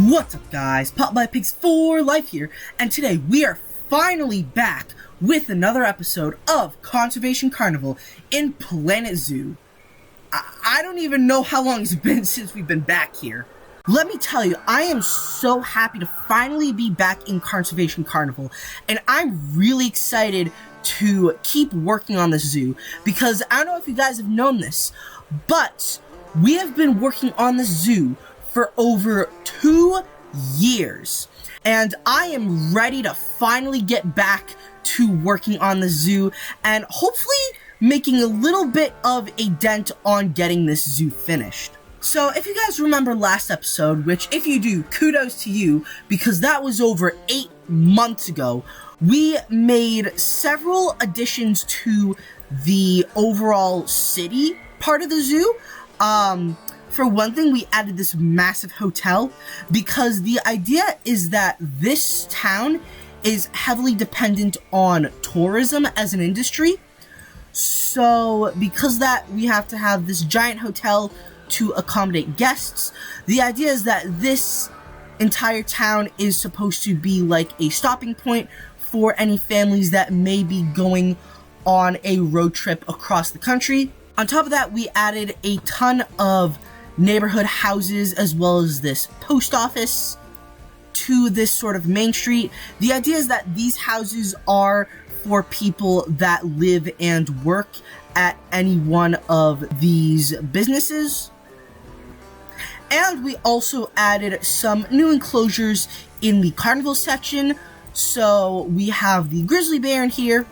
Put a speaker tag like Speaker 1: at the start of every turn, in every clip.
Speaker 1: What's up guys, Pop My Pigs for Life here, and today we are finally back with another episode of Conservation Carnival in Planet Zoo. I don't even know how long it's been since we've been back here. Let me tell you, I am so happy to finally be back in Conservation Carnival, and I'm really excited to keep working on this zoo, because I don't know if you guys have known this, but we have been working on this zoo for over 2 years, and I am ready to finally get back to working on the zoo and hopefully making a little bit of a dent on getting this zoo finished. So if you guys remember last episode, which if you do, kudos to you, because that was over 8 months ago, we made several additions to the overall city part of the zoo. For one thing, we added this massive hotel because the idea is that this town is heavily dependent on tourism as an industry. So because of that, we have to have this giant hotel to accommodate guests. The idea is that this entire town is supposed to be like a stopping point for any families that may be going on a road trip across the country. On top of that, we added a ton of neighborhood houses as well as this post office to this sort of main street. The idea is that these houses are for people that live and work at any one of these businesses. And we also added some new enclosures in the carnival section. So we have the grizzly bear in here,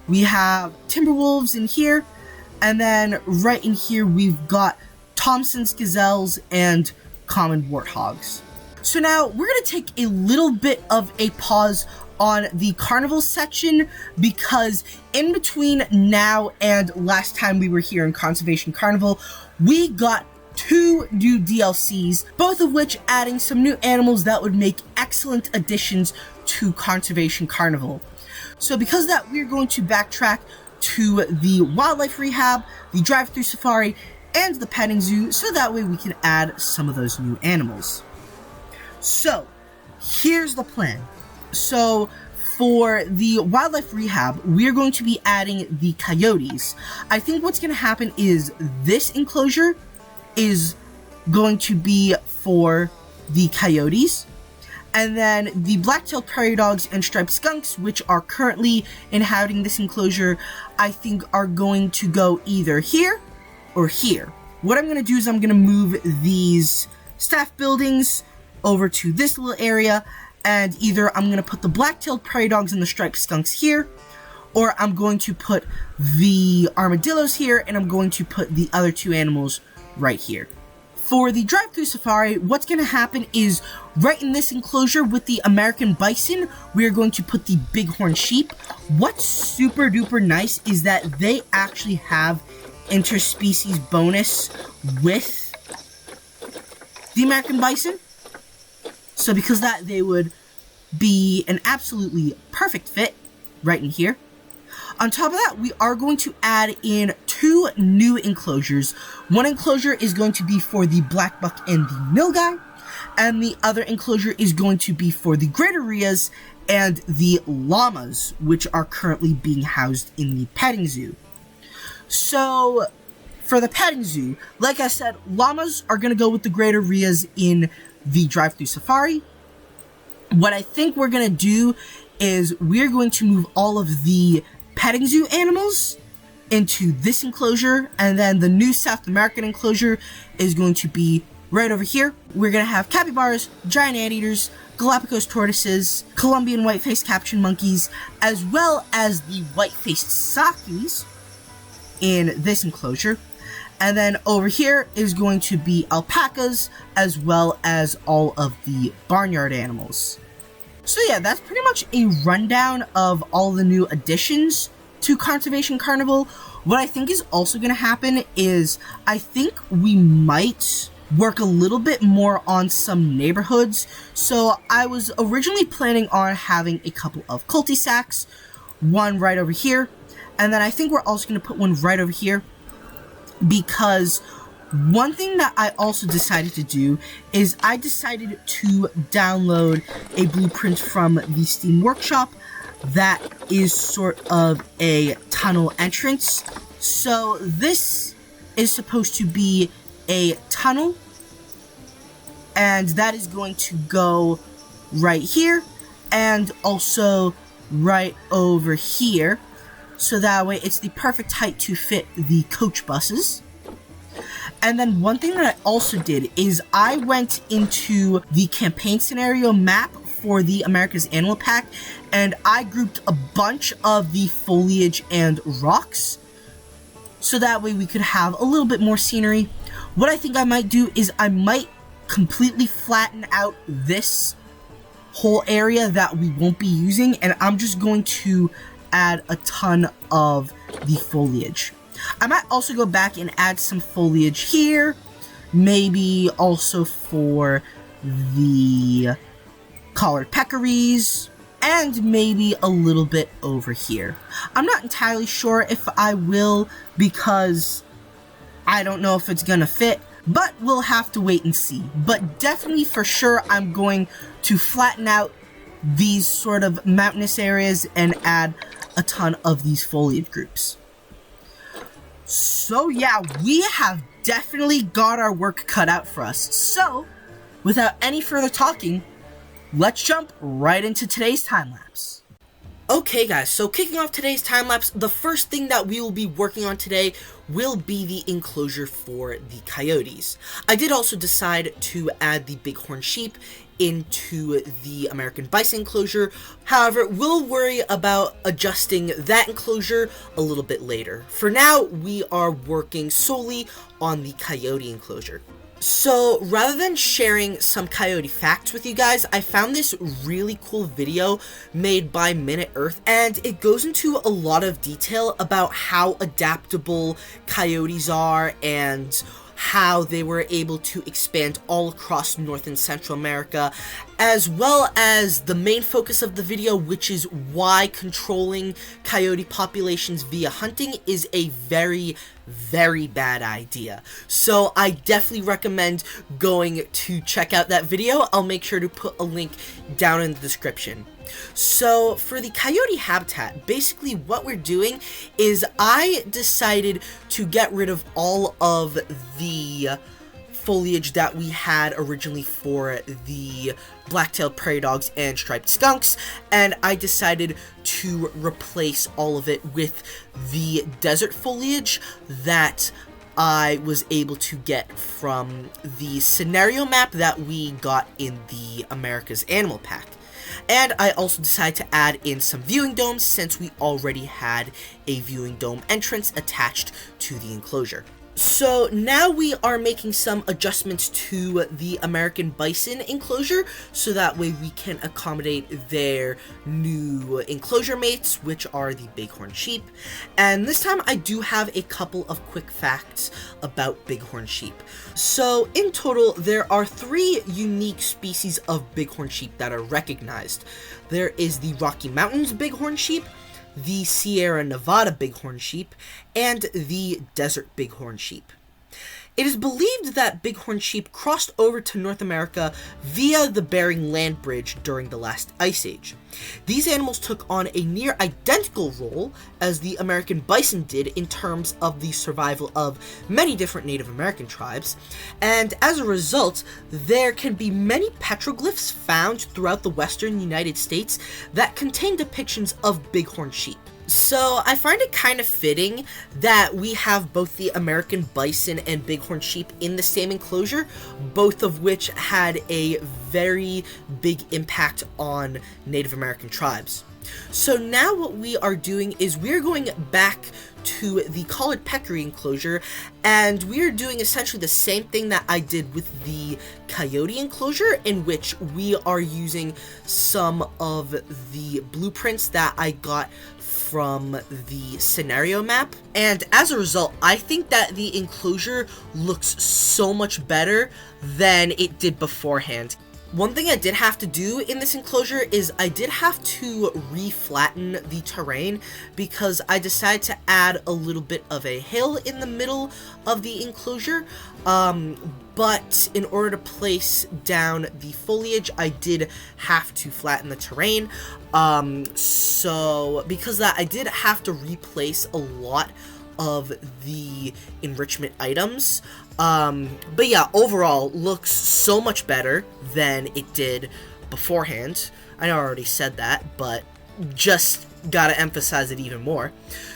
Speaker 1: we have timber wolves in here, and then right in here we've got Thompson's gazelles and common warthogs. So now we're going to take a little bit of a pause on the carnival section because in between now and last time we were here in Conservation Carnival, we got 2 new DLCs, both of which adding some new animals that would make excellent additions to Conservation Carnival. So because of that, we're going to backtrack to the wildlife rehab, the drive-through safari, and the petting zoo, so that way we can add some of those new animals. So, here's the plan. So, for the wildlife rehab, we're going to be adding the coyotes. I think what's going to happen is this enclosure is going to be for the coyotes, and then the black-tailed prairie dogs and striped skunks, which are currently inhabiting this enclosure, I think are going to go either here or here. What I'm going to do is I'm going to move these staff buildings over to this little area, and either I'm going to put the black-tailed prairie dogs and the striped skunks here, or I'm going to put the armadillos here, and I'm going to put the other 2 animals right here. For the drive-through safari, what's going to happen is right in this enclosure with the American bison, we're going to put the Bighorn Sheep. What's super duper nice is that they actually have interspecies bonus with the American bison. So because of that, they would be an absolutely perfect fit right in here. On top of that, we are going to add in 2 new enclosures. One enclosure is going to be for the Blackbuck and the Nilgai, and the other enclosure is going to be for the Greater Rheas and the llamas, which are currently being housed in the petting zoo. So, for the petting zoo, like I said, llamas are going to go with the Greater Rheas in the drive-through safari. What I think we're going to do is we're going to move all of the petting zoo animals into this enclosure, and then the new South American enclosure is going to be right over here. We're going to have capybaras, giant anteaters, Galapagos tortoises, Colombian white-faced capuchin monkeys, as well as the white-faced Sakis in this enclosure. And then over here is going to be alpacas, as well as all of the barnyard animals. So yeah, that's pretty much a rundown of all the new additions to Conservation Carnival. What I think is also going to happen is I think we might work a little bit more on some neighborhoods. So I was originally planning on having a couple of cul-de-sacs, one right over here, and then I think we're also going to put one right over here, because One thing that I also decided to do is I decided to download a blueprint from the Steam Workshop that is sort of a tunnel entrance. So this is supposed to be a tunnel, and that is going to go right here and also right over here, so that way it's the perfect height to fit the coach buses. And then one thing that I also did is I went into the campaign scenario map for the America's Animal Pack, and I grouped a bunch of the foliage and rocks, so that way we could have a little bit more scenery. What I think I might do is I might completely flatten out this whole area that we won't be using, and I'm just going to add a ton of the foliage. I might also go back and add some foliage here, maybe also for the collared peccaries, and maybe a little bit over here. I'm not entirely sure if I will, because I don't know if it's gonna fit, but we'll have to wait and see. But definitely for sure I'm going to flatten out these sort of mountainous areas and add a ton of these foliage groups. So yeah, we have definitely got our work cut out for us. So, without any further talking, let's jump right into today's time-lapse. Okay guys, so kicking off today's time-lapse, the first thing that we will be working on today will be the enclosure for the coyotes. I did also decide to add the Bighorn Sheep into the American Bison enclosure. However, we'll worry about adjusting that enclosure a little bit later. For now, we are working solely on the Coyote enclosure. So, rather than sharing some Coyote facts with you guys, I found this really cool video made by Minute Earth, and it goes into a lot of detail about how adaptable coyotes are and how they were able to expand all across North and Central America, as well as the main focus of the video, which is why controlling coyote populations via hunting is a very, very bad idea. So I definitely recommend going to check out that video. I'll make sure to put a link down in the description. So for the coyote habitat, basically what we're doing is I decided to get rid of all of the foliage that we had originally for the black-tailed prairie dogs and striped skunks, and I decided to replace all of it with the desert foliage that I was able to get from the scenario map that we got in the America's Animal Pack. And I also decided to add in some viewing domes since we already had a viewing dome entrance attached to the enclosure. So now we are making some adjustments to the American Bison enclosure so that way we can accommodate their new enclosure mates, which are the Bighorn Sheep. And this time I do have a couple of quick facts about Bighorn Sheep. So in total, there are 3 unique species of Bighorn Sheep that are recognized. There is the Rocky Mountains Bighorn Sheep, the Sierra Nevada Bighorn Sheep, and the Desert Bighorn Sheep. It is believed that Bighorn Sheep crossed over to North America via the Bering Land Bridge during the last Ice Age. These animals took on a near identical role as the American Bison did in terms of the survival of many different Native American tribes, and as a result, there can be many petroglyphs found throughout the western United States that contain depictions of Bighorn Sheep. So I find it kind of fitting that we have both the American Bison and Bighorn Sheep in the same enclosure, both of which had a very big impact on Native American tribes. So now what we are doing is we're going back to the collared peccary enclosure, and we're doing essentially the same thing that I did with the coyote enclosure, in which we are using some of the blueprints that I got from the scenario map, and as a result, I think that the enclosure looks so much better than it did beforehand. One thing I did have to do in this enclosure is I did have to re-flatten the terrain because I decided to add a little bit of a hill in the middle of the enclosure. But in order to place down the foliage, I did have to flatten the terrain. So because of that, I did have to replace a lot of the enrichment items. But yeah, overall, looks so much better than it did beforehand. I know I already said that, but just gotta emphasize it even more.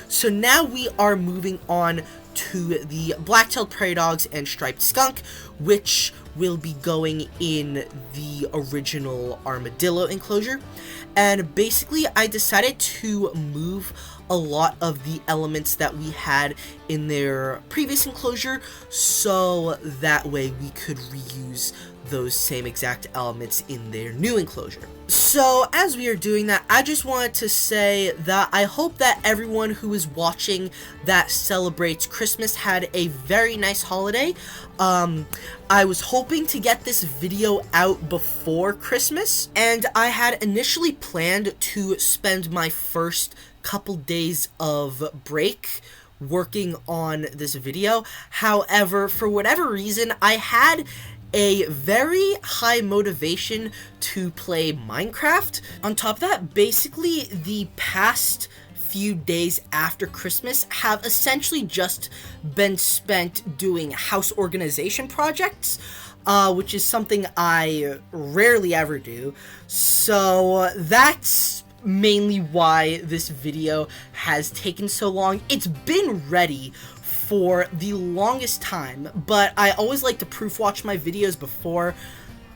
Speaker 1: So now we are moving on to the black-tailed prairie dogs and striped skunk, which will be going in the original armadillo enclosure. And basically, I decided to move a lot of the elements that we had in their previous enclosure, so that way we could reuse those same exact elements in their new enclosure. So as we are doing that, I just wanted to say that I hope that everyone who is watching that celebrates Christmas had a very nice holiday. I was hoping to get this video out before Christmas, and I had initially planned to spend my first couple days of break working on this video. However, for whatever reason, I had a very high motivation to play Minecraft. On top of that, basically the past few days after Christmas have essentially just been spent doing house organization projects, which is something I rarely ever do. So that's mainly why this video has taken so long. It's been ready for the longest time, but I always like to proof watch my videos before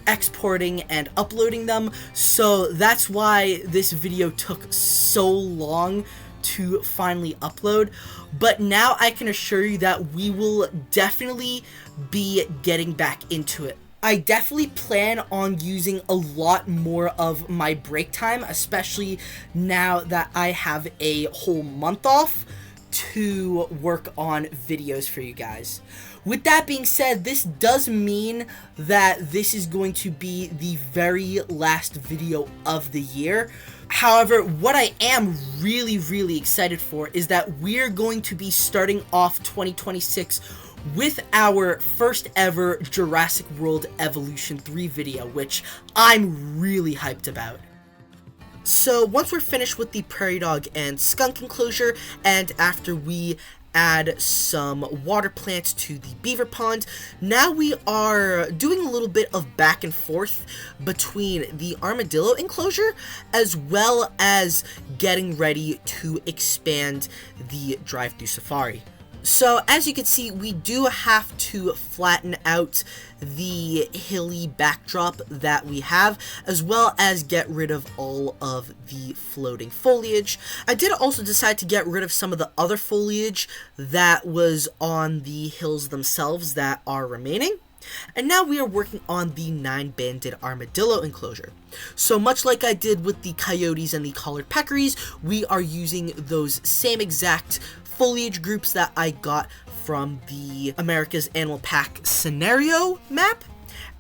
Speaker 1: exporting and uploading them, so that's why this video took so long to finally upload. But now I can assure you that we will definitely be getting back into it. I definitely plan on using a lot more of my break time, especially now that I have a whole month off to work on videos for you guys. With that being said, this does mean that this is going to be the very last video of the year. However, what I am really excited for is that we're going to be starting off 2026 with our first ever Jurassic World Evolution 3 video, which I'm really hyped about. So once we're finished with the prairie dog and skunk enclosure, and after we add some water plants to the beaver pond, now we are doing a little bit of back and forth between the armadillo enclosure as well as getting ready to expand the drive-through safari. So as you can see, we do have to flatten out the hilly backdrop that we have, as well as get rid of all of the floating foliage. I did also decide to get rid of some of the other foliage that was on the hills themselves that are remaining. And now we are working on the 9-banded armadillo enclosure. So much like I did with the coyotes and the collared peccaries, we are using those same exact foliage groups that I got from the America's Animal Pack scenario map.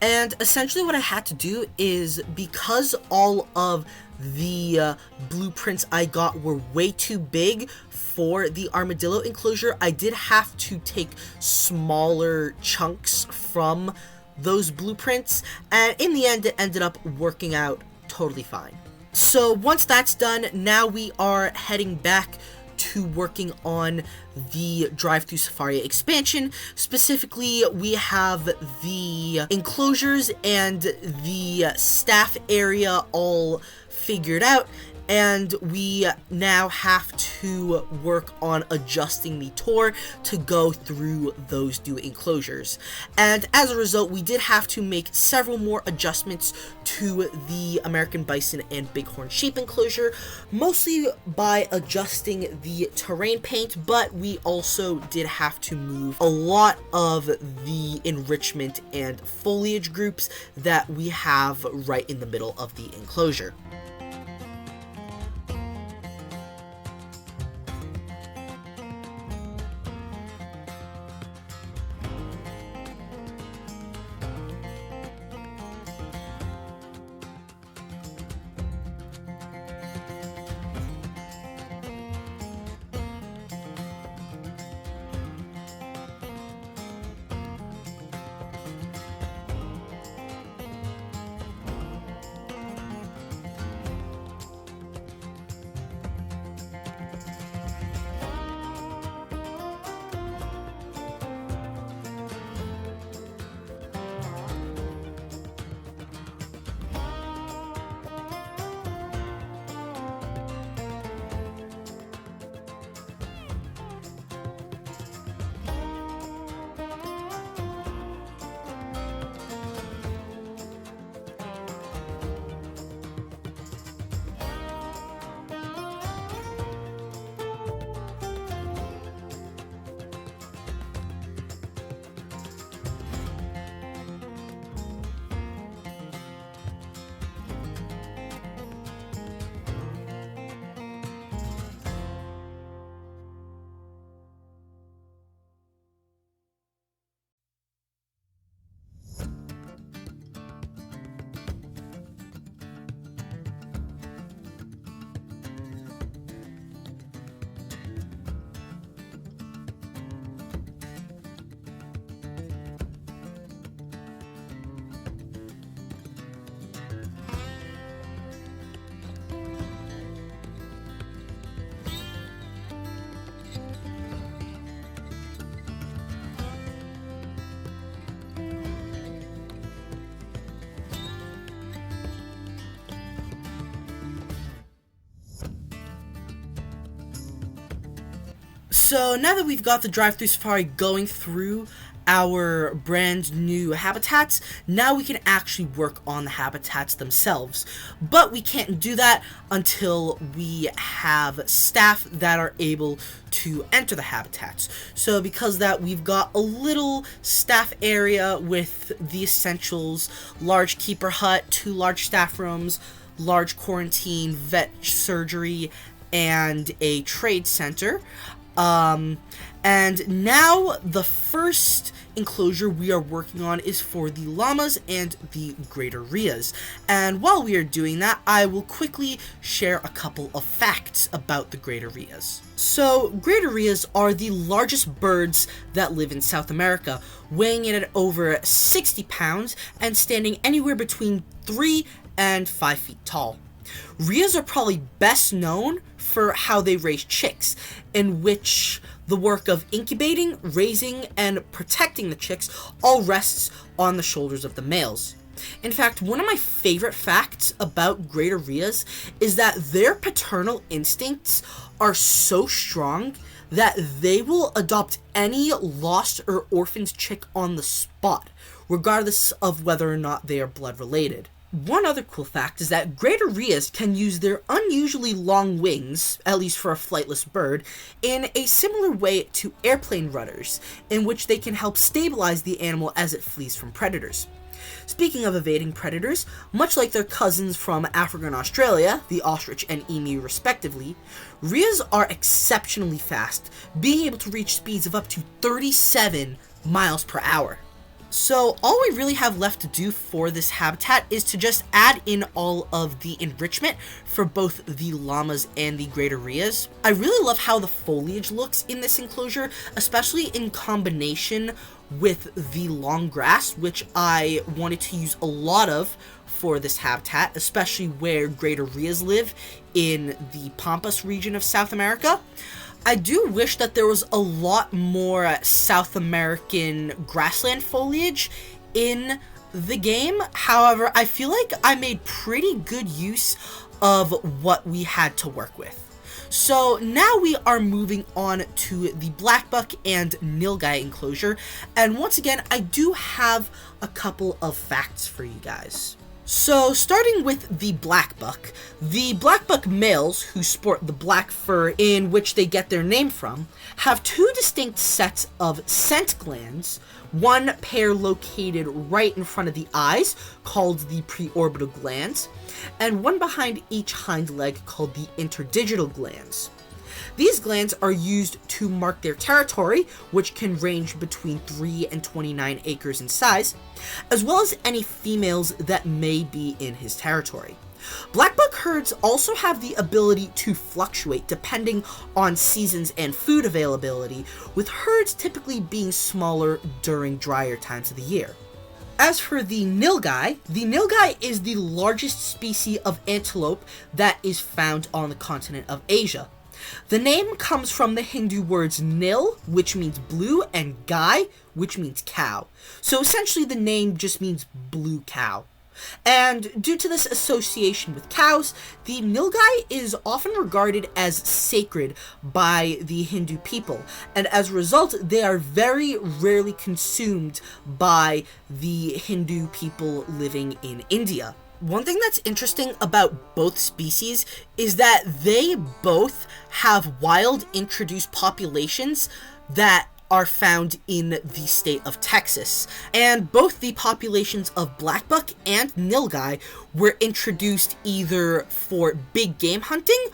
Speaker 1: And essentially what I had to do is, because all of the blueprints I got were way too big for the armadillo enclosure, I did have to take smaller chunks from those blueprints, and in the end it ended up working out totally fine. So once that's done, now we are heading back to working on the drive-through safari expansion. Specifically, we have the enclosures and the staff area all figured out, and we now have to work on adjusting the tour to go through those new enclosures. And as a result, we did have to make several more adjustments to the American bison and bighorn sheep enclosure, mostly by adjusting the terrain paint, but we also did have to move a lot of the enrichment and foliage groups that we have right in the middle of the enclosure. So now that we've got the drive-thru safari going through our brand new habitats, now we can actually work on the habitats themselves. But we can't do that until we have staff that are able to enter the habitats. So because of that, we've got a little staff area with the essentials: large keeper hut, 2 large staff rooms, large quarantine, vet surgery, and a trade center. And now the first enclosure we are working on is for the llamas and the Greater Rheas. And while we are doing that, I will quickly share a couple of facts about the Greater Rheas. So, Greater Rheas are the largest birds that live in South America, weighing in at over 60 pounds and standing anywhere between 3 and 5 feet tall. Rheas are probably best known for how they raise chicks, in which the work of incubating, raising, and protecting the chicks all rests on the shoulders of the males. In fact, one of my favorite facts about Greater Rheas is that their paternal instincts are so strong that they will adopt any lost or orphaned chick on the spot, regardless of whether or not they are blood related. One other cool fact is that Greater Rheas can use their unusually long wings, at least for a flightless bird, in a similar way to airplane rudders, in which they can help stabilize the animal as it flees from predators. Speaking of evading predators, much like their cousins from Africa and Australia, the ostrich and emu respectively, Rheas are exceptionally fast, being able to reach speeds of up to 37 miles per hour. So all we really have left to do for this habitat is to just add in all of the enrichment for both the llamas and the Greater Rheas. I really love how the foliage looks in this enclosure, especially in combination with the long grass, which I wanted to use a lot of for this habitat, especially where Greater Rheas live in the Pampas region of South America. I do wish that there was a lot more South American grassland foliage in the game. However, I feel like I made pretty good use of what we had to work with. So now we are moving on to the Blackbuck and Nilgai enclosure. And once again, I do have a couple of facts for you guys. So, starting with the Blackbuck males, who sport the black fur in which they get their name from, have 2 distinct sets of scent glands, one pair located right in front of the eyes, called the preorbital glands, and one behind each hind leg, called the interdigital glands. These glands are used to mark their territory, which can range between 3 and 29 acres in size, as well as any females that may be in his territory. Blackbuck herds also have the ability to fluctuate depending on seasons and food availability, with herds typically being smaller during drier times of the year. As for the Nilgai is the largest species of antelope that is found on the continent of Asia. The name comes from the Hindu words Nil, which means blue, and Gai, which means cow. So essentially the name just means blue cow. And due to this association with cows, the Nilgai is often regarded as sacred by the Hindu people, and as a result, they are very rarely consumed by the Hindu people living in India. One thing that's interesting about both species is that they both have wild introduced populations that are found in the state of Texas. And both the populations of Blackbuck and Nilgai were introduced either for big game hunting,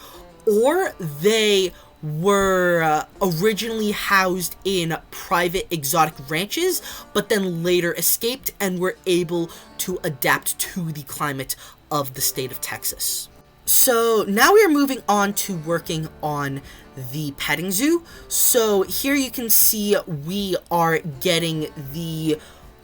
Speaker 1: or they were originally housed in private exotic ranches, but then later escaped and were able to adapt to the climate of the state of Texas. So now we are moving on to working on the petting zoo. So here you can see we are getting the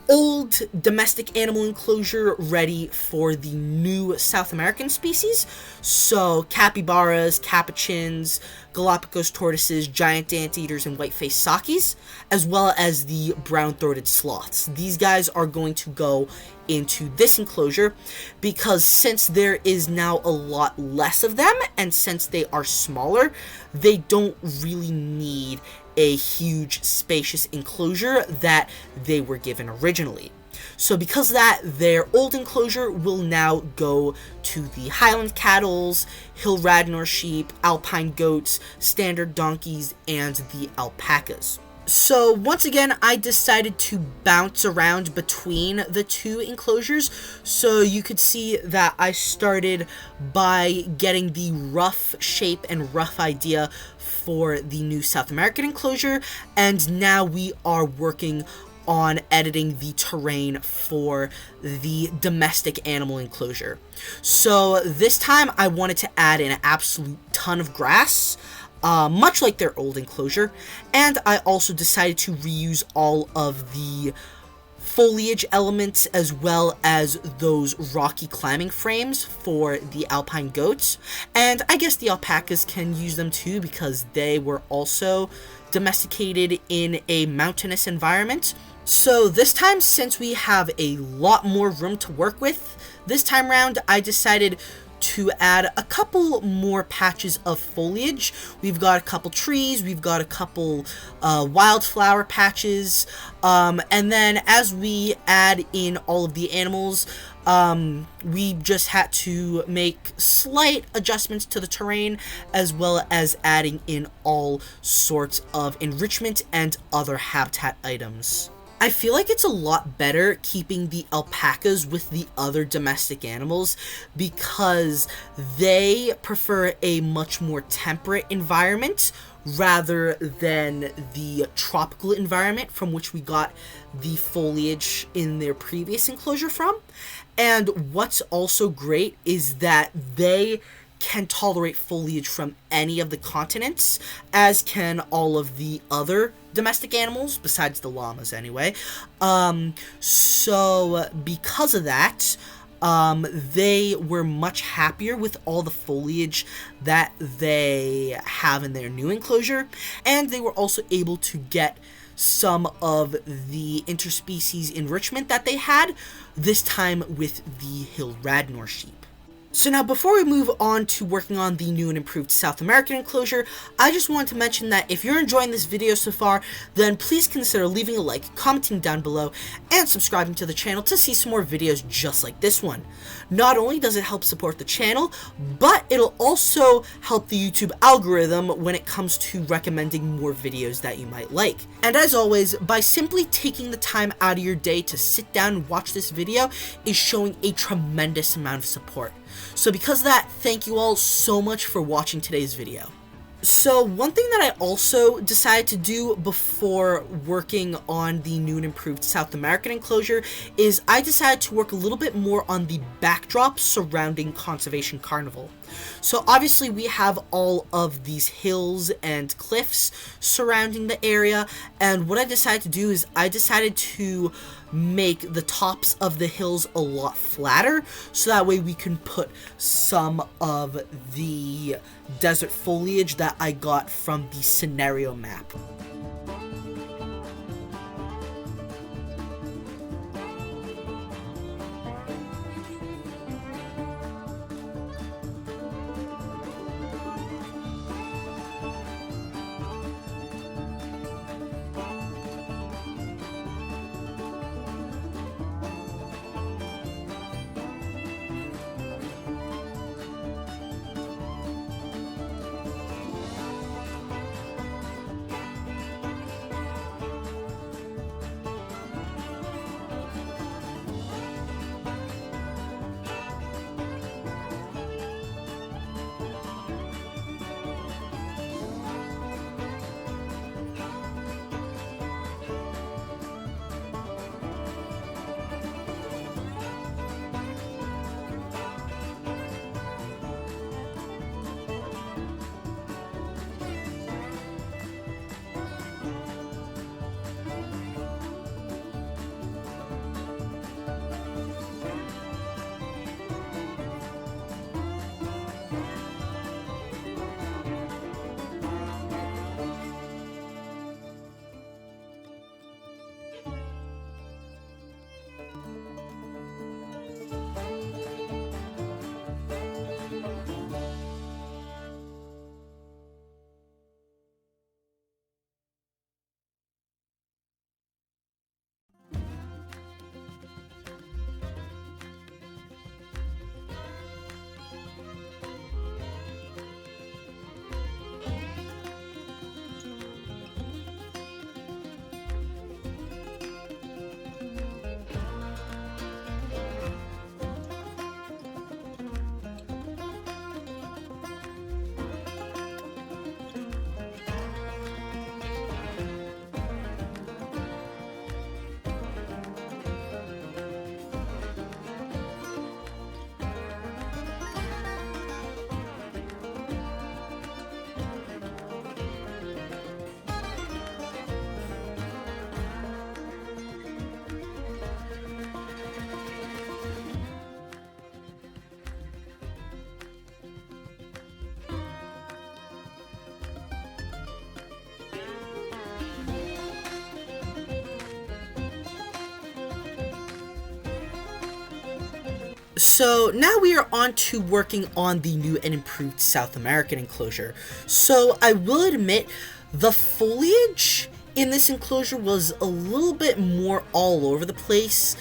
Speaker 1: old domestic animal enclosure ready for the new South American species. So capybaras, capuchins, Galapagos tortoises, giant anteaters, and white-faced Sakis, as well as the brown-throated sloths. These guys are going to go into this enclosure, because since there is now a lot less of them, and since they are smaller, they don't really need a huge spacious enclosure that they were given originally. So because of that, their old enclosure will now go to the Highland cattles, Hill Radnor sheep, alpine goats, standard donkeys, and the alpacas. So once again, I decided to bounce around between the two enclosures. So you could see that I started by getting the rough shape and rough idea for the new South American enclosure, and now we are working on editing the terrain for the domestic animal enclosure. So this time I wanted to add an absolute ton of grass, much like their old enclosure, and I also decided to reuse all of the foliage elements as well as those rocky climbing frames for the alpine goats, and I guess the alpacas can use them too because they were also domesticated in a mountainous environment. So this time, since we have a lot more room to work with, this time around I decided to add a couple more patches of foliage. We've got a couple trees, we've got a couple wildflower patches, and then as we add in all of the animals, we just had to make slight adjustments to the terrain, as well as adding in all sorts of enrichment and other habitat items. I feel like it's a lot better keeping the alpacas with the other domestic animals because they prefer a much more temperate environment rather than the tropical environment from which we got the foliage in their previous enclosure from. And what's also great is that they can tolerate foliage from any of the continents, as can all of the other domestic animals, besides the llamas anyway. So because of that, they were much happier with all the foliage that they have in their new enclosure, and they were also able to get some of the interspecies enrichment that they had, this time with the Hill Radnor sheep. So now, before we move on to working on the new and improved South American enclosure, I just wanted to mention that if you're enjoying this video so far, then please consider leaving a like, commenting down below, and subscribing to the channel to see some more videos just like this one. Not only does it help support the channel, but it'll also help the YouTube algorithm when it comes to recommending more videos that you might like. And as always, by simply taking the time out of your day to sit down and watch this video is showing a tremendous amount of support. So because of that, thank you all so much for watching today's video. So one thing that I also decided to do before working on the new and improved South American enclosure is I decided to work a little bit more on the backdrop surrounding Conservation Carnival. So obviously we have all of these hills and cliffs surrounding the area, and what I decided to do is I decided to make the tops of the hills a lot flatter, so that way we can put some of the desert foliage that I got from the scenario map. So now we are on to working on the new and improved South American enclosure. So I will admit, the foliage in this enclosure was a little bit more all over the place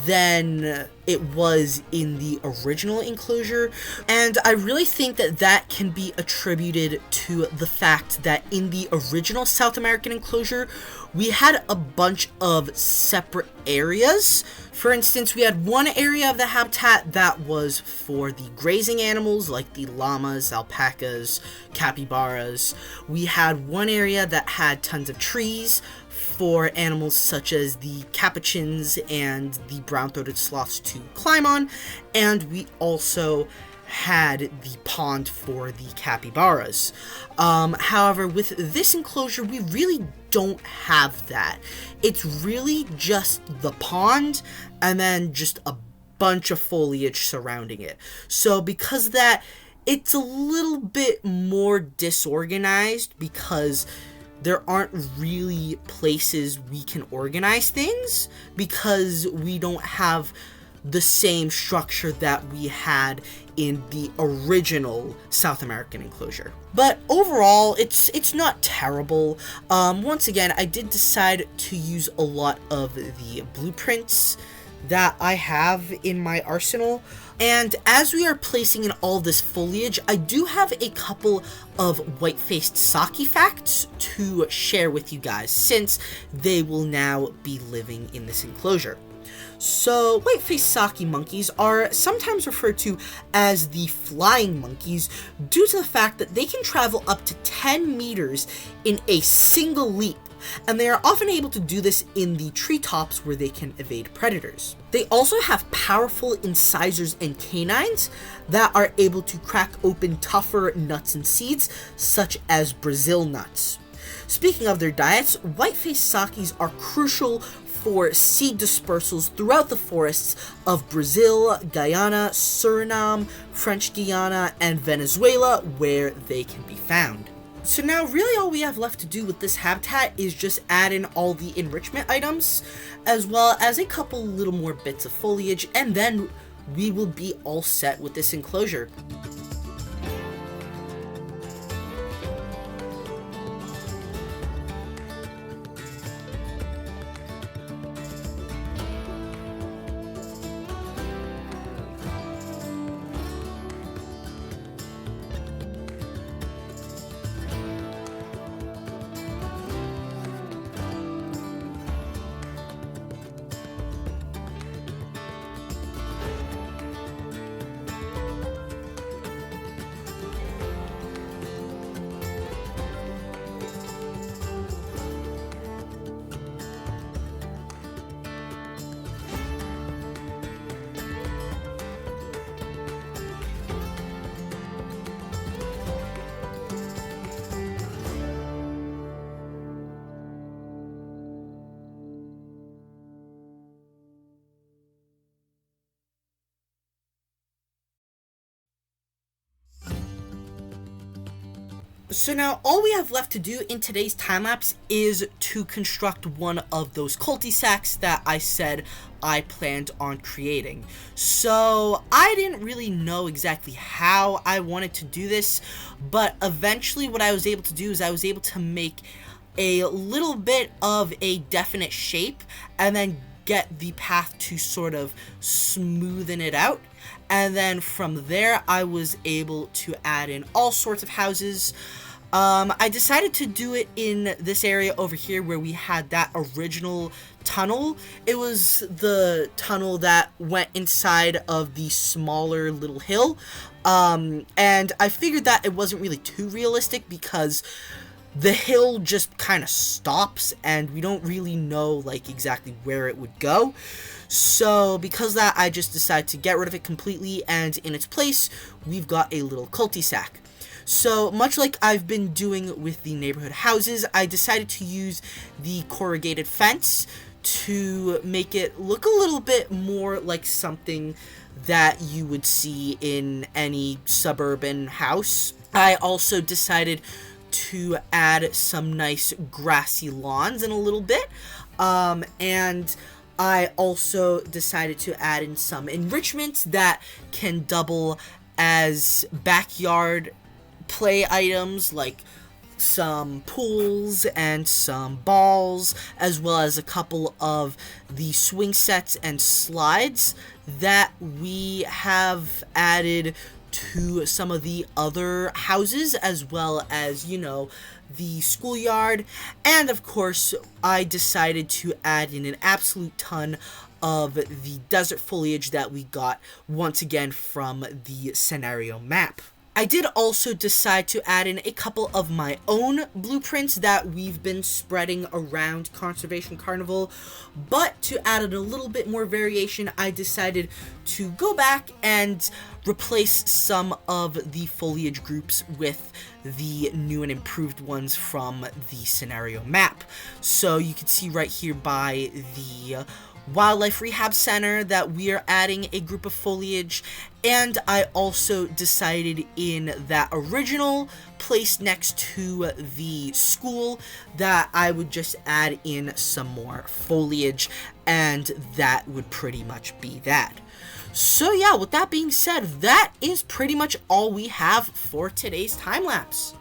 Speaker 1: than it was in the original enclosure, and I really think that that can be attributed to the fact that in the original South American enclosure we had a bunch of separate areas. For instance, we had one area of the habitat that was for the grazing animals like the llamas, alpacas, capybaras. We had one area that had tons of trees for animals such as the capuchins and the brown-throated sloths to climb on, and we also had the pond for the capybaras. However, with this enclosure, we really don't have that. It's really just the pond and then just a bunch of foliage surrounding it. So because of that, it's a little bit more disorganized because there aren't really places we can organize things because we don't have the same structure that we had in the original South American enclosure. But overall, it's not terrible. Once again, I did decide to use a lot of the blueprints that I have in my arsenal. And as we are placing in all this foliage, I do have a couple of White-Faced Saki facts to share with you guys, since they will now be living in this enclosure. So, White-Faced Saki monkeys are sometimes referred to as the flying monkeys due to the fact that they can travel up to 10 meters in a single leap, and they are often able to do this in the treetops where they can evade predators. They also have powerful incisors and canines that are able to crack open tougher nuts and seeds, such as Brazil nuts. Speaking of their diets, White-Faced Sakis are crucial for seed dispersals throughout the forests of Brazil, Guyana, Suriname, French Guiana, and Venezuela, where they can be found. So now really all we have left to do with this habitat is just add in all the enrichment items, as well as a couple little more bits of foliage, and then we will be all set with this enclosure. So now all we have left to do in today's time-lapse is to construct one of those cul-de-sacs that I said I planned on creating. So I didn't really know exactly how I wanted to do this, but eventually what I was able to do is I was able to make a little bit of a definite shape and then get the path to sort of smoothen it out. And then from there, I was able to add in all sorts of houses. I decided to do it in this area over here where we had that original tunnel. It was the tunnel that went inside of the smaller little hill. And I figured that it wasn't really too realistic because the hill just kind of stops and we don't really know like exactly where it would go. So because of that, I just decided to get rid of it completely, and in its place, we've got a little cul-de-sac. So much like I've been doing with the neighborhood houses, I decided to use the corrugated fence to make it look a little bit more like something that you would see in any suburban house. I also decided to add some nice grassy lawns in a little bit, and I also decided to add in some enrichments that can double as backyard play items, like some pools and some balls, as well as a couple of the swing sets and slides that we have added to some of the other houses, as well as, you know, the schoolyard. And of course, I decided to add in an absolute ton of the desert foliage that we got once again from the scenario map. I did also decide to add in a couple of my own blueprints that we've been spreading around Conservation Carnival, but to add in a little bit more variation, I decided to go back and replace some of the foliage groups with the new and improved ones from the scenario map. So you can see right here by the Wildlife Rehab Center that we are adding a group of foliage, and I also decided in that original place next to the school that I would just add in some more foliage, and that would pretty much be that. So yeah, with that being said, that is pretty much all we have for today's time-lapse.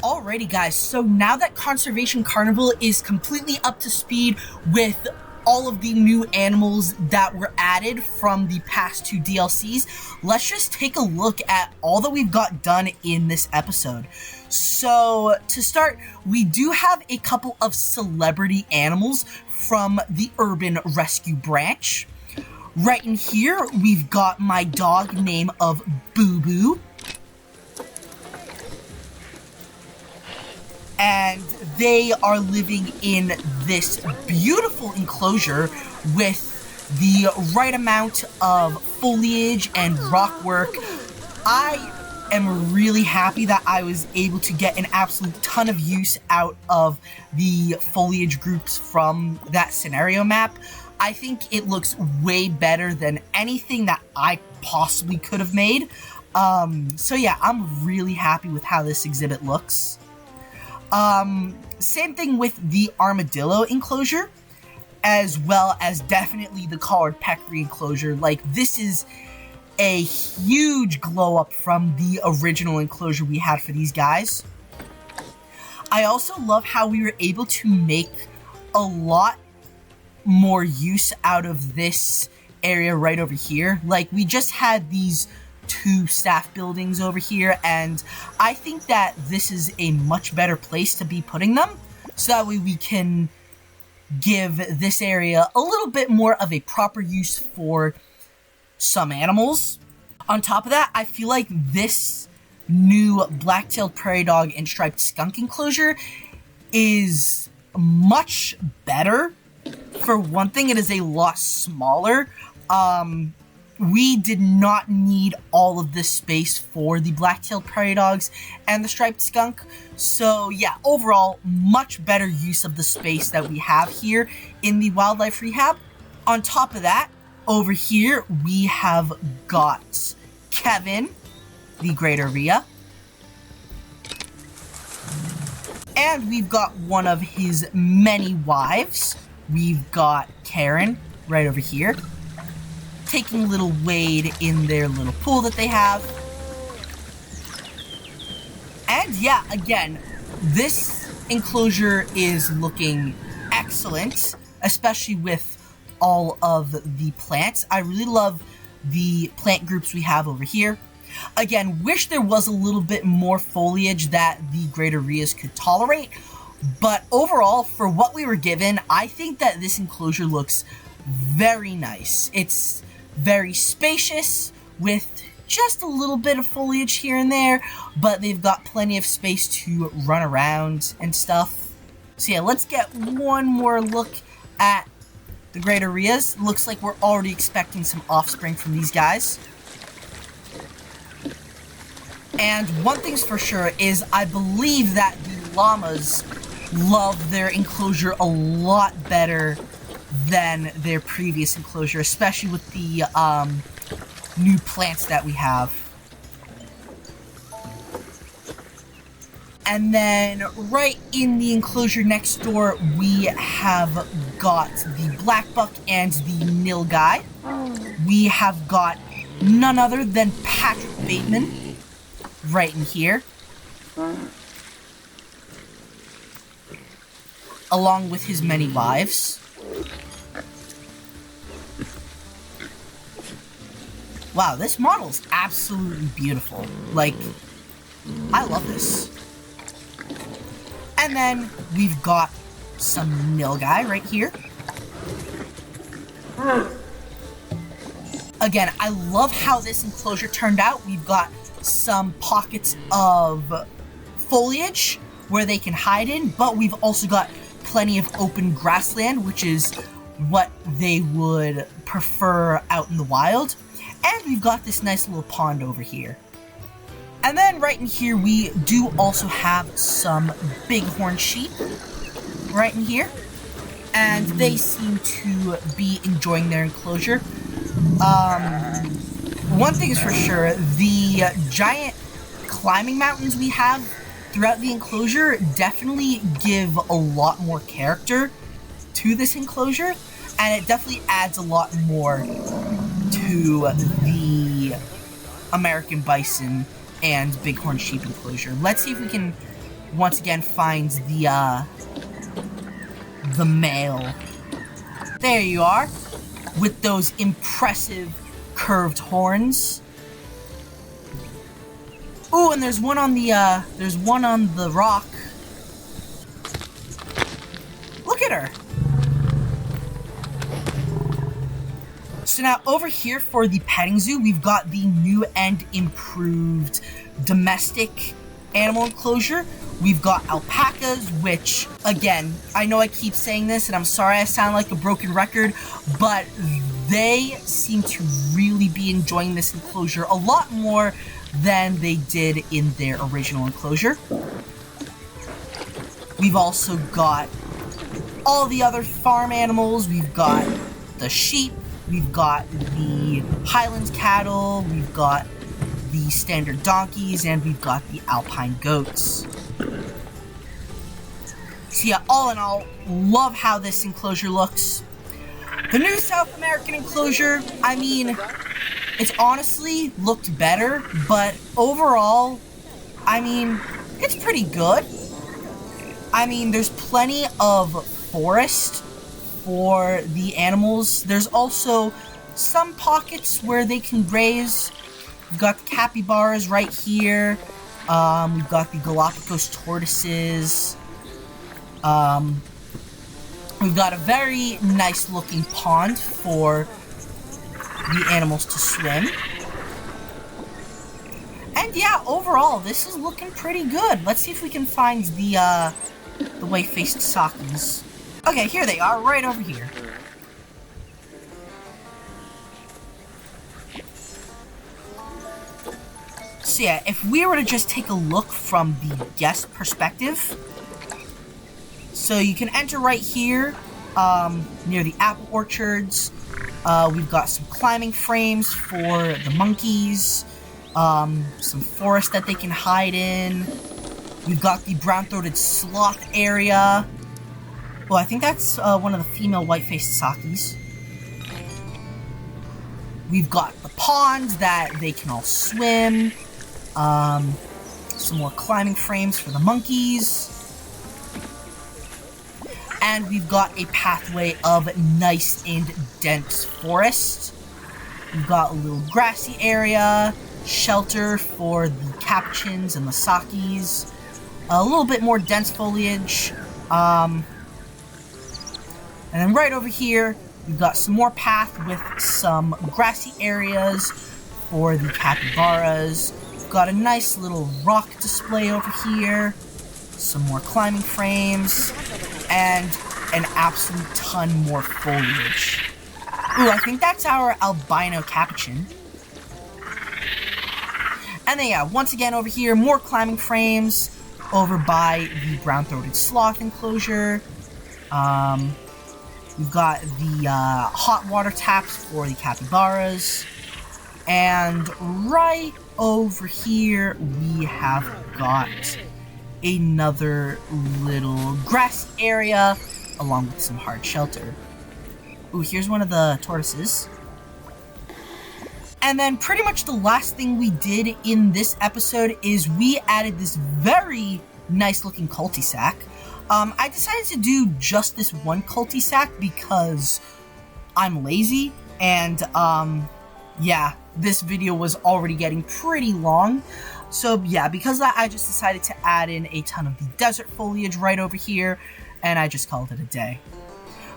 Speaker 1: Alrighty guys, so now that Conservation Carnival is completely up to speed with all of the new animals that were added from the past 2 DLCs, let's just take a look at all that we've got done in this episode. So to start, we do have a couple of celebrity animals from the Urban Rescue branch. Right in here, we've got my dog name of Boo Boo. And they are living in this beautiful enclosure with the right amount of foliage and rock work. I am really happy that I was able to get an absolute ton of use out of the foliage groups from that scenario map. I think it looks way better than anything that I possibly could have made. So yeah, I'm really happy with how this exhibit looks. Same thing with the armadillo enclosure, as well as definitely the collared peccary enclosure. Like, this is a huge glow up from the original enclosure we had for these guys. I also love how we were able to make a lot more use out of this area right over here. Like, we just had these 2 staff buildings over here, and I think that this is a much better place to be putting them, so that way we can give this area a little bit more of a proper use for some animals. On top of that, I feel like this new black-tailed prairie dog and striped skunk enclosure is much better. For one thing, it is a lot smaller. We did not need all of this space for the black-tailed prairie dogs and the striped skunk. So yeah, overall, much better use of the space that we have here in the wildlife rehab. On top of that, over here, we have got Kevin, the Greater Rhea. And we've got one of his many wives. We've got Karen right over here, taking a little wade in their little pool that they have. And yeah, again, this enclosure is looking excellent, especially with all of the plants. I really love the plant groups we have over here. Again, wish there was a little bit more foliage that the Greater Rheas could tolerate, but overall, for what we were given, I think that this enclosure looks very nice. It's very spacious with just a little bit of foliage here and there, but they've got plenty of space to run around and stuff. So yeah, let's get one more look at the Greater Rheas. Looks like we're already expecting some offspring from these guys. And one thing's for sure is I believe that the llamas love their enclosure a lot better than their previous enclosure, especially with the new plants that we have. And then right in the enclosure next door, we have got the Blackbuck and the Nilgai. We have got none other than Patrick Bateman right in here, along with his many wives. Wow, this model is absolutely beautiful. Like, I love this. And then we've got some Nilgai right here. Again, I love how this enclosure turned out. We've got some pockets of foliage where they can hide in, but we've also got plenty of open grassland, which is what they would prefer out in the wild. And we've got this nice little pond over here. And then right in here, we do also have some Bighorn Sheep right in here. And they seem to be enjoying their enclosure. One thing is for sure, the giant climbing mountains we have throughout the enclosure definitely give a lot more character to this enclosure. And it definitely adds a lot more to the American bison and Bighorn Sheep enclosure. Let's see if we can once again find the male. There you are, with those impressive curved horns. Ooh, and there's one on the rock. Look at her. So now over here for the petting zoo, we've got the new and improved domestic animal enclosure. We've got alpacas, which, again, I know I keep saying this, and I'm sorry I sound like a broken record, but they seem to really be enjoying this enclosure a lot more than they did in their original enclosure. We've also got all the other farm animals. We've got the sheep. We've got the Highlands cattle, we've got the standard donkeys, and we've got the alpine goats. So yeah, all in all, love how this enclosure looks. The new South American enclosure, I mean, it's honestly looked better, but overall, I mean, it's pretty good. I mean, there's plenty of forest for the animals. There's also some pockets where they can graze. We've got the capybaras right here. We've got the Galapagos tortoises. We've got a very nice looking pond for the animals to swim. And yeah, overall, this is looking pretty good. Let's see if we can find the White-Faced Sakis. Okay, here they are, right over here. So yeah, if we were to just take a look from the guest perspective, so you can enter right here, near the apple orchards. We've got some climbing frames for the monkeys, some forest that they can hide in. We've got the brown-throated sloth area. Well, I think that's one of the female white-faced Sakis. We've got the ponds that they can all swim. Some more climbing frames for the monkeys. And we've got a pathway of nice and dense forest. We've got a little grassy area, shelter for the capuchins and the Sakis. A little bit more dense foliage. And then right over here, we've got some more path with some grassy areas for the capybaras. We've got a nice little rock display over here. Some more climbing frames. And an absolute ton more foliage. Ooh, I think that's our albino capuchin. And then yeah, once again over here, more climbing frames. over by the brown-throated sloth enclosure. We've got the hot water taps for the capybaras. And right over here, we have got another little grass area along with some hard shelter. Ooh, here's one of the tortoises. And then pretty much the last thing we did in this episode is we added this very nice looking cul-de-sac. I decided to do just this one cul-de-sac because I'm lazy and yeah, this video was already getting pretty long. So yeah, because of that, I just decided to add in a ton of the desert foliage right over here, and I just called it a day.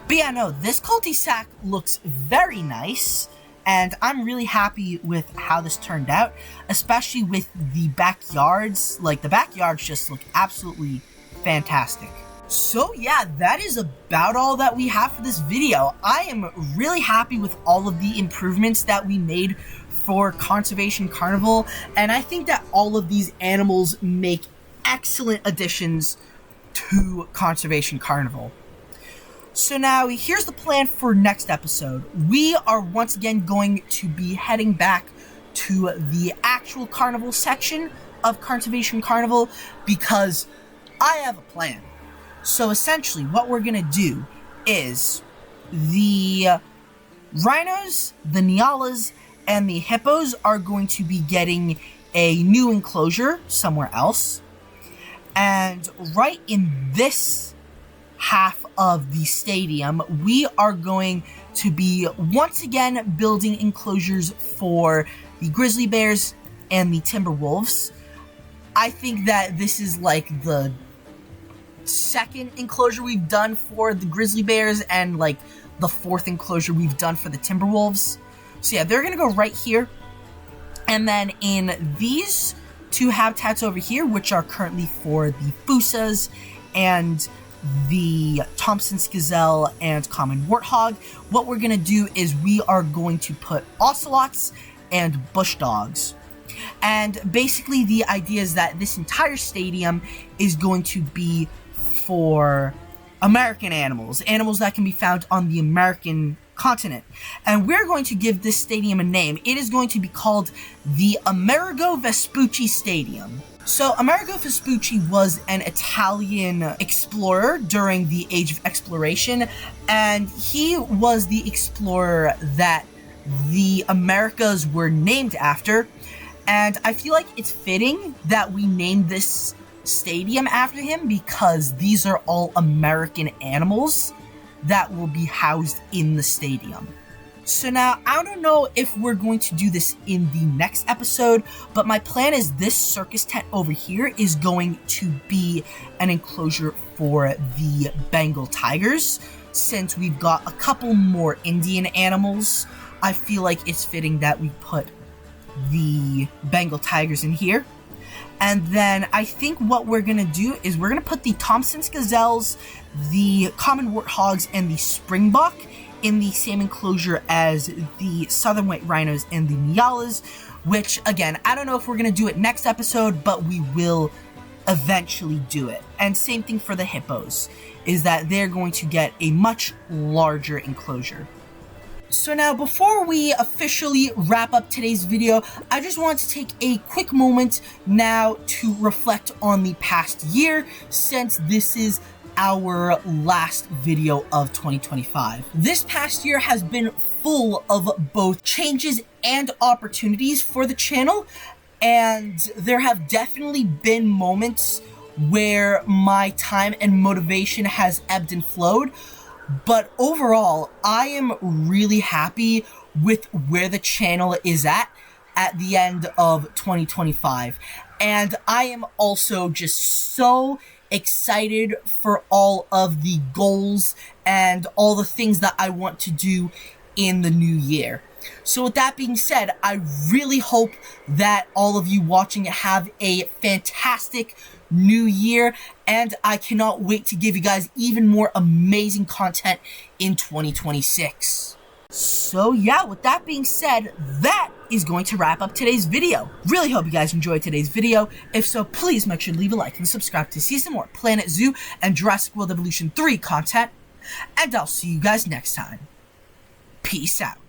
Speaker 1: But yeah, no, this cul-de-sac looks very nice, and I'm really happy with how this turned out, especially with the backyards. Like, the backyards just look absolutely fantastic. So yeah, that is about all that we have for this video. I am really happy with all of the improvements that we made for Conservation Carnival, and I think that all of these animals make excellent additions to Conservation Carnival. So now, here's the plan for next episode. We are once again going to be heading back to the actual carnival section of Conservation Carnival because I have a plan. So essentially, what we're gonna do is the rhinos, the nyalas, and the hippos are going to be getting a new enclosure somewhere else. And right in this half of the stadium, we are going to be once again building enclosures for the grizzly bears and the timber wolves. I think that this is like the second enclosure we've done for the grizzly bears and like the fourth enclosure we've done for the timber wolves. So yeah, they're gonna go right here. And then in these two habitats over here, which are currently for the fusas and the Thompson's gazelle and common warthog, what we're gonna do is we are going to put ocelots and bush dogs. And basically the idea is that this entire stadium is going to be for American animals, animals that can be found on the American continent. And we're going to give this stadium a name. It is going to be called the Amerigo Vespucci Stadium. So Amerigo Vespucci was an Italian explorer during the Age of Exploration, and he was the explorer that the Americas were named after. And I feel like it's fitting that we named this stadium after him because these are all American animals that will be housed in the stadium. So now, I don't know if we're going to do this in the next episode, but my plan is this circus tent over here is going to be an enclosure for the Bengal tigers. Since we've got a couple more Indian animals, I feel like it's fitting that we put the Bengal tigers in here. And then I think what we're gonna do is we're gonna put the Thompson's gazelles, the common warthogs, and the springbok in the same enclosure as the southern white rhinos and the nyalas, which, again, I don't know if we're gonna do it next episode, but we will eventually do it. And same thing for the hippos, is that they're going to get a much larger enclosure. So now, before we officially wrap up today's video, I just want to take a quick moment now to reflect on the past year, since this is our last video of 2025. This past year has been full of both changes and opportunities for the channel, and there have definitely been moments where my time and motivation has ebbed and flowed. But overall, I am really happy with where the channel is at the end of 2025. And I am also just so excited for all of the goals and all the things that I want to do in the new year. So with that being said, I really hope that all of you watching have a fantastic new year, and I cannot wait to give you guys even more amazing content in 2026. So yeah, with that being said, that is going to wrap up today's video. Really hope you guys enjoyed today's video. If so, please make sure to leave a like and subscribe to see some more Planet Zoo and Jurassic World Evolution 3 content. And I'll see you guys next time. Peace out.